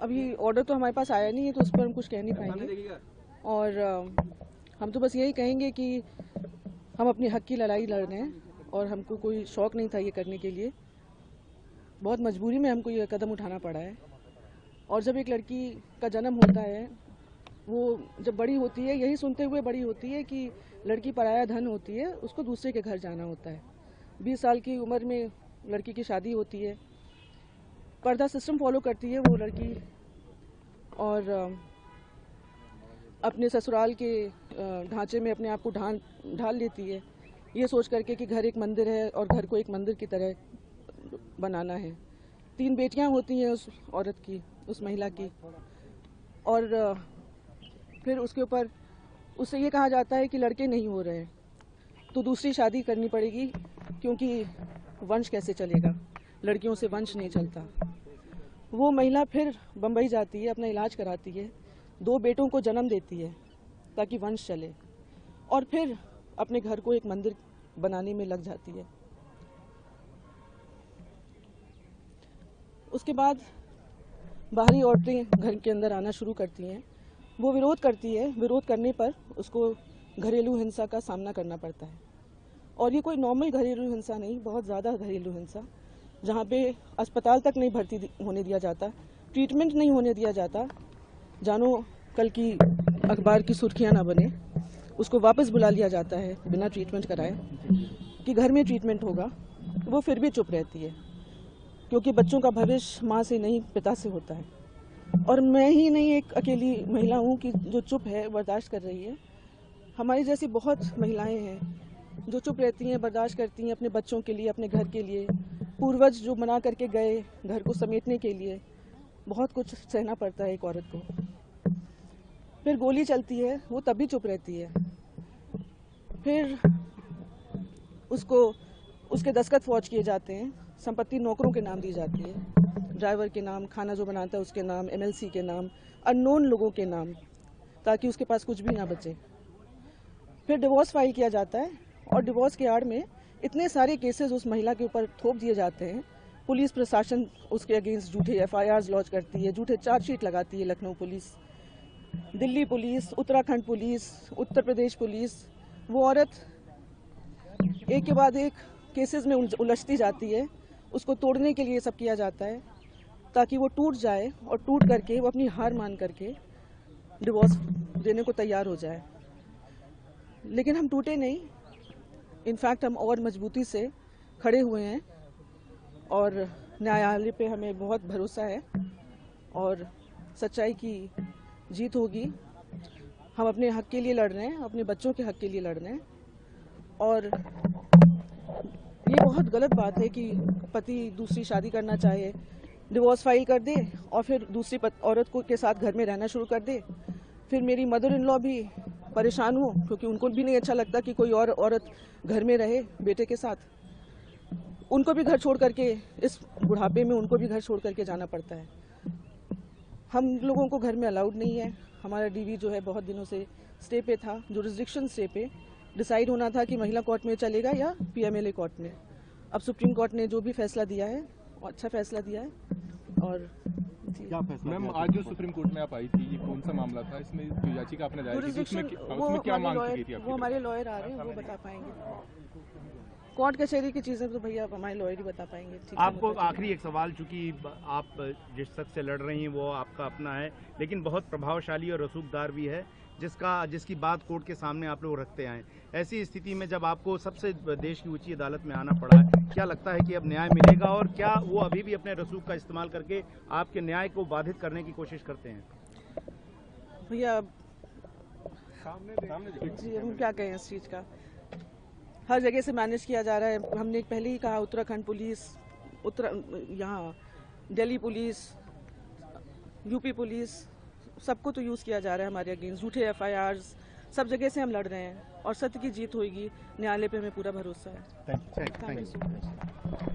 अभी ऑर्डर तो हमारे पास आया नहीं है, तो उस पर हम कुछ कह नहीं पाएंगे। और हम तो बस यही कहेंगे कि हम अपने हक की लड़ाई लड़ रहे हैं और हमको कोई शौक़ नहीं था ये करने के लिए। बहुत मजबूरी में हमको ये कदम उठाना पड़ा है। और जब एक लड़की का जन्म होता है, वो जब बड़ी होती है, यही सुनते हुए बड़ी होती है कि लड़की पराया धन होती है, उसको दूसरे के घर जाना होता है। 20 साल की उम्र में लड़की की शादी होती है, पर्दा सिस्टम फॉलो करती है वो लड़की, और अपने ससुराल के ढांचे में अपने आप को ढाल लेती है, ये सोच करके कि घर एक मंदिर है और घर को एक मंदिर की तरह बनाना है। 3 बेटियां होती हैं उस औरत की, उस महिला की, और फिर उसके ऊपर उससे ये कहा जाता है कि लड़के नहीं हो रहे हैं तो दूसरी शादी करनी पड़ेगी, क्योंकि वंश कैसे चलेगा, लड़कियों से वंश नहीं चलता। वो महिला फिर बम्बई जाती है, अपना इलाज कराती है, 2 बेटों को जन्म देती है ताकि वंश चले, और फिर अपने घर को एक मंदिर बनाने में लग जाती है। उसके बाद बाहरी औरतें घर के अंदर आना शुरू करती हैं, वो विरोध करती है, विरोध करने पर उसको घरेलू हिंसा का सामना करना पड़ता है। और ये कोई नॉर्मल घरेलू हिंसा नहीं, बहुत ज़्यादा घरेलू हिंसा, जहाँ पे अस्पताल तक नहीं भर्ती होने दिया जाता, ट्रीटमेंट नहीं होने दिया जाता, जानो कल की अखबार की सुर्खियाँ ना बने, उसको वापस बुला लिया जाता है बिना ट्रीटमेंट कराए कि घर में ट्रीटमेंट होगा। वो फिर भी चुप रहती है, क्योंकि बच्चों का भविष्य माँ से नहीं पिता से होता है। और मैं ही नहीं एक अकेली महिला हूँ कि जो चुप है, बर्दाश्त कर रही है। हमारी जैसी बहुत महिलाएं हैं जो चुप रहती हैं, बर्दाश्त करती हैं अपने बच्चों के लिए, अपने घर के लिए। पूर्वज जो बना करके गए घर को समेटने के लिए, बहुत कुछ सहना पड़ता है एक औरत को। फिर गोली चलती है, वो तब भी चुप रहती है। फिर उसको उसके दस्तखत फौज किए जाते हैं, संपत्ति नौकरों के नाम दी जाती है, ड्राइवर के नाम, खाना जो बनाता है उसके नाम, MLC के नाम, अननोन लोगों के नाम, ताकि उसके पास कुछ भी ना बचे। फिर डिवोर्स फाइल किया जाता है, और डिवोर्स के आड़ में इतने सारे केसेस उस महिला के ऊपर थोप दिए जाते हैं। पुलिस प्रशासन उसके अगेंस्ट झूठे FIRs लॉन्च करती है, झूठे चार्जशीट लगाती है, Lucknow police, Delhi police, Uttarakhand police, Uttar Pradesh police. वो औरत एक के बाद एक केसेस में उलझती जाती है। उसको तोड़ने के लिए सब किया जाता है ताकि वो टूट जाए, और टूट करके वो अपनी हार मान करके डिवोर्स देने को तैयार हो जाए। लेकिन हम टूटे नहीं, इनफैक्ट हम और मजबूती से खड़े हुए हैं, और न्यायालय पे हमें बहुत भरोसा है और सच्चाई की जीत होगी। हम अपने हक के लिए लड़ रहे हैं, अपने बच्चों के हक के लिए लड़ रहे हैं। और ये बहुत गलत बात है कि पति दूसरी शादी करना चाहे, डिवोर्स फाइल कर दे और फिर दूसरी औरत को के साथ घर में रहना शुरू कर दे। फिर मेरी मदर इन लॉ भी परेशान हो, क्योंकि उनको भी नहीं अच्छा लगता कि कोई और औरत घर में रहे बेटे के साथ। उनको भी घर छोड़ करके, इस बुढ़ापे में उनको भी घर छोड़ करके जाना पड़ता है। हम लोगों को घर में अलाउड नहीं है। हमारा DV जो है बहुत दिनों से स्टे पे था, जुरिस्डिक्शन स्टे पे। डिसाइड होना था कि महिला कोर्ट में चलेगा या PMLA कोर्ट में। अब सुप्रीम कोर्ट ने जो भी फैसला दिया है, अच्छा फैसला दिया है। और क्या फैसला? मैम, आज जो सुप्रीम कोर्ट में आप आई थी, ये कौन सा मामला था? इसमें जो याचिका आपने दायर की थी, उसमें क्या मांग की गई थी? वो हमारे लॉयर आ रहे हैं, वो बता पाएंगे। कोर्ट कचहरी की चीजें तो भैया हमारे लॉयर ही बता पाएंगे। आपको आखिरी एक सवाल, चूंकि आप जिस शख्स से लड़ रही हैं वो आपका अपना है, लेकिन बहुत प्रभावशाली और रसूखदार भी है, जिसकी बात कोर्ट के सामने आप लोग रखते आए। ऐसी स्थिति में जब आपको सबसे देश की ऊंची अदालत में आना पड़ा है, क्या लगता है कि अब न्याय मिलेगा, और क्या वो अभी भी अपने रसूख का इस्तेमाल करके आपके न्याय को बाधित करने की कोशिश करते हैं? भैया जी, हम क्या कहें इस चीज़ का। हर जगह से मैनेज किया जा रहा है। हमने पहले ही कहा, उत्तराखंड पुलिस, यहाँ दिल्ली पुलिस, UP पुलिस, सबको तो यूज़ किया जा रहा है हमारे अगेंस्ट, झूठे FIRs, सब जगह से हम लड़ रहे हैं और सत्य की जीत होगी। न्यायालय पे हमें पूरा भरोसा है। Thank you.